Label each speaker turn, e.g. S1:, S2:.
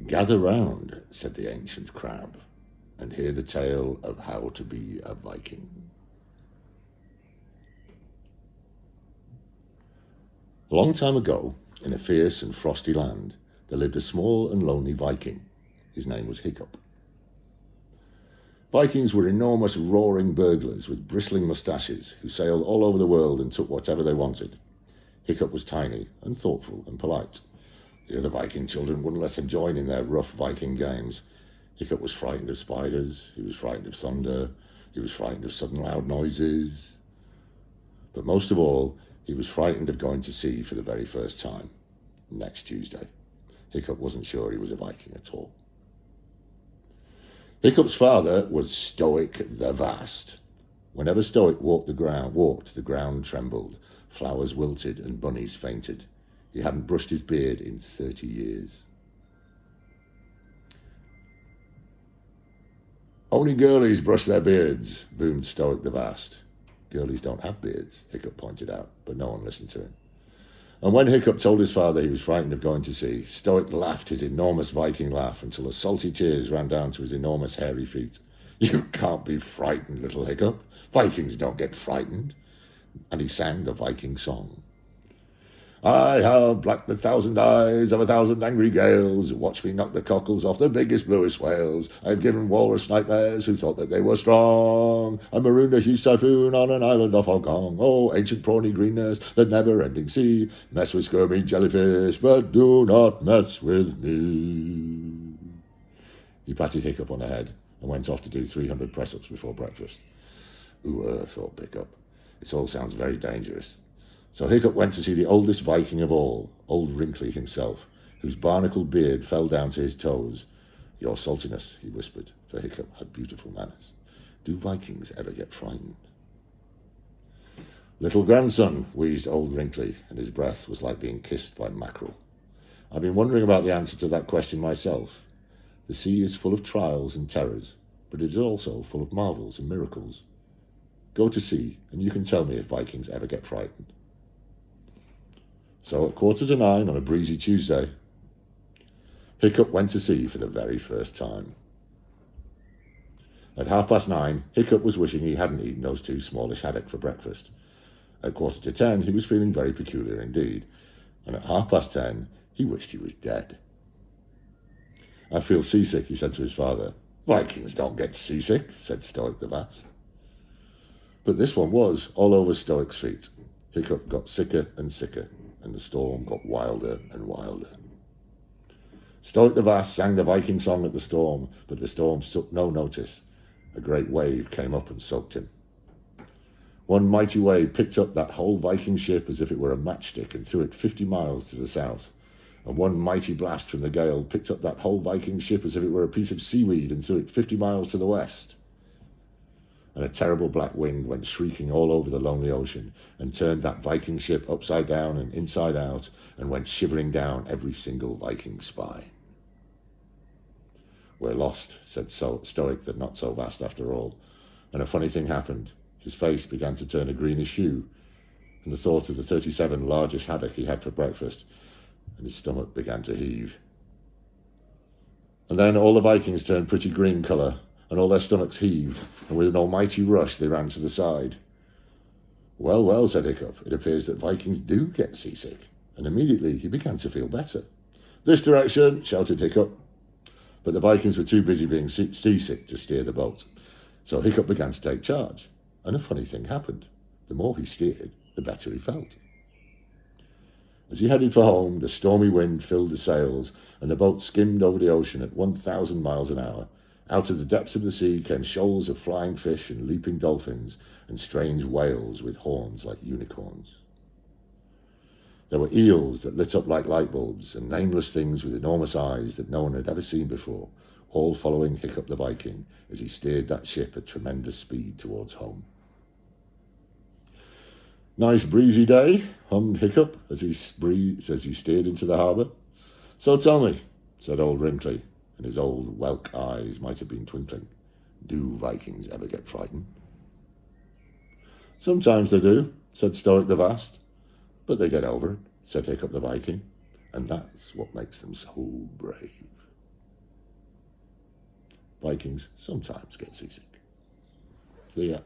S1: "Gather round," said the ancient crab, "and hear the tale of how to be a Viking." A long time ago, in a fierce and frosty land, there lived a small and lonely Viking. His name was Hiccup. Vikings were enormous roaring burglars with bristling moustaches who sailed all over the world and took whatever they wanted. Hiccup was tiny and thoughtful and polite. The other Viking children wouldn't let him join in their rough Viking games. Hiccup was frightened of spiders, he was frightened of thunder, he was frightened of sudden loud noises. But most of all, he was frightened of going to sea for the very first time, next Tuesday. Hiccup wasn't sure he was a Viking at all. Hiccup's father was Stoic the Vast. Whenever Stoic walked, the ground trembled, flowers wilted and bunnies fainted. He hadn't brushed his beard in 30 years. "Only girlies brush their beards," boomed Stoic the Vast. "Girlies don't have beards," Hiccup pointed out, but no one listened to him. And when Hiccup told his father he was frightened of going to sea, Stoic laughed his enormous Viking laugh until the salty tears ran down to his enormous hairy feet. "You can't be frightened, little Hiccup. Vikings don't get frightened." And he sang the Viking song. "I have blacked the 1,000 eyes of 1,000 angry gales. Watch me knock the cockles off the biggest, bluest whales. I've given walrus nightmares who thought that they were strong. I marooned a huge typhoon on an island off Hong Kong. Oh, ancient prawny greenness, the never-ending sea. Mess with squirmy jellyfish, but do not mess with me." He patted Hiccup on the head and went off to do 300 press-ups before breakfast. "Ooh, thought Hiccup. It all sounds very dangerous." So Hiccup went to see the oldest Viking of all, old Wrinkly himself, whose barnacled beard fell down to his toes. "Your saltiness," he whispered, for Hiccup had beautiful manners. "Do Vikings ever get frightened?" "Little grandson," wheezed old Wrinkly, and his breath was like being kissed by mackerel. "I've been wondering about the answer to that question myself. The sea is full of trials and terrors, but it is also full of marvels and miracles. Go to sea, and you can tell me if Vikings ever get frightened." So at 8:45 on a breezy Tuesday, Hiccup went to sea for the very first time. At 9:30, Hiccup was wishing he hadn't eaten those 2 smallish haddock for breakfast. At 9:45, he was feeling very peculiar indeed, and at 10:30, he wished he was dead. "I feel seasick," he said to his father. "Vikings don't get seasick," said Stoic the Vast. But this one was all over Stoic's feet. Hiccup got sicker and sicker, and the storm got wilder and wilder. Stoic the Vast sang the Viking song at the storm, but the storm took no notice. A great wave came up and soaked him. One mighty wave picked up that whole Viking ship as if it were a matchstick and threw it 50 miles to the south. And one mighty blast from the gale picked up that whole Viking ship as if it were a piece of seaweed and threw it 50 miles to the west. And a terrible black wind went shrieking all over the lonely ocean and turned that Viking ship upside down and inside out and went shivering down every single Viking spine. "We're lost," said Stoic the Not So Vast after all. And a funny thing happened. His face began to turn a greenish hue, and the thought of the 37 largest haddock he had for breakfast, and his stomach began to heave. And then all the Vikings turned pretty green colour, and all their stomachs heaved, and with an almighty rush they ran to the side. "Well, well," said Hiccup, "it appears that Vikings do get seasick," and immediately he began to feel better. "This direction," shouted Hiccup. But the Vikings were too busy being seasick to steer the boat, so Hiccup began to take charge, and a funny thing happened. The more he steered, the better he felt. As he headed for home, the stormy wind filled the sails, and the boat skimmed over the ocean at 1,000 miles an hour. Out of the depths of the sea came shoals of flying fish and leaping dolphins and strange whales with horns like unicorns. There were eels that lit up like light bulbs and nameless things with enormous eyes that no one had ever seen before, all following Hiccup the Viking as he steered that ship at tremendous speed towards home. "Nice breezy day," hummed Hiccup as he steered into the harbour. "So tell me," said old Wrinkly, and his old whelk eyes might have been twinkling, "do Vikings ever get frightened?" "Sometimes they do," said Stoic the Vast. "But they get over it," said Hiccup the Viking, "and that's what makes them so brave." Vikings sometimes get seasick. See ya.